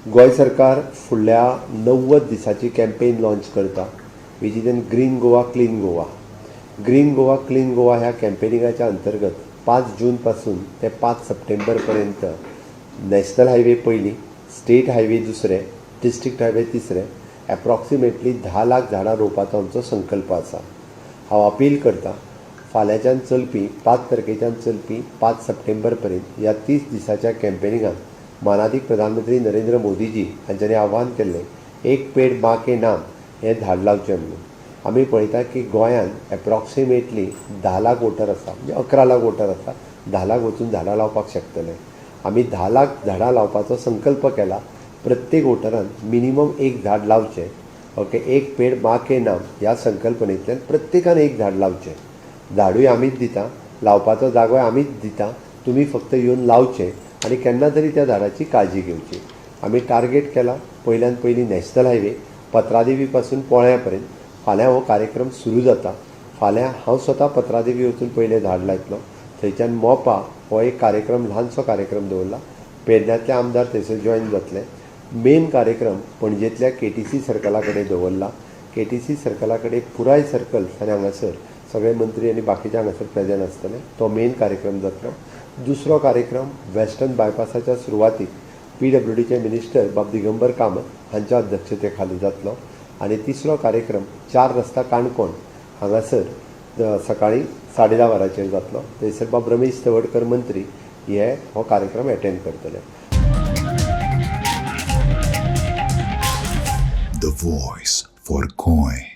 गोंय सरकार फुडल्या 90 दिसाची कॅम्पेन लॉन्च करता which is an green Goa clean Goa. Green Goa clean Goa ह्या कॅम्पेनिंगाच्या अंतर्गत 5 जून पासून ते 5 सप्टेंबर पर्यंत नॅशनल हायवे पयली, स्टेट हायवे दुसरे, डिस्ट्रिक्ट हायवे तिसरे एप्रॉक्सिमेटली 10 लाख झाडां रोवपाचो आमचो संकल्प आसा. हांव अपील करता फाल्यांच्यान चलपी 5 तारखेच्यान चलपी 5 सप्टेंबर पर्यंत ह्या 30 दिसाच्या कॅम्पेनिंगात मानाधीक प्रधानमंत्री नरेंद्र मोदीजी हांच्यांनी आव्हान केल्लें एक पेड माँ के नाम हें झाड लावचें म्हणून. आमी पळयता की गोंयांत एप्रॉक्सिमेटली 10 लाख वोटर आसा, म्हणजे 11 लाख वोटर आसा. 10 लाख वचून झाडां लावपाक शकतले. आमी 10 लाख झाडां लावपाचो संकल्प केला. प्रत्येक वोटरान मिनिमम एक झाड लावचें. ओके, एक पेड माँ के नाम ह्या संकल्पनेंतल्यान प्रत्येकान एक झाड लावचें. झाडूय आमीच दिता, लावपाचो जागोय आमीच दिता, तुमी फक्त येवन लावचें आनी केन्ना तरी त्या झाडाची काळजी घेवची. आमी टार्गेट केला पयल्यान पयली नॅशनल हायवे पत्रादेवी पासून पोळ्या पर्यंत. फाल्यां हो कार्यक्रम सुरू जाता. फाल्यां हांव स्वता पत्रादेवी वचून पयलें झाड लायतलो. थंयच्यान मोपा हो एक कार्यक्रम ल्हानसो कार्यक्रम दवरला. पेडण्यांतले आमदार थंयसर जॉयन जातले. मेन कार्यक्रम पणजेंतल्या KTC सर्कला कडेन दवरला. KTC सर्कला कडेन पुराय सर्कल आनी हांगासर सगळे मंत्री आनी बाकीचे हांगासर प्रेजेंट आसतले. तो मेन कार्यक्रम जातलो. दुसरो कार्यक्रम वेस्टर्न बायपासाच्या सुरवातीक PWDचे मिनिस्टर बाब दिगंबर कामत हांच्या अध्यक्षते खाली जातलो. आनी तिसरो कार्यक्रम 4 रस्ता काणकोण हांगासर सकाळीं 10:30 वरांचेर जातलो. थंयसर बाब रमेश तवडकर मंत्री हे हो कार्यक्रम एटेंड करतले. The voice for Goy.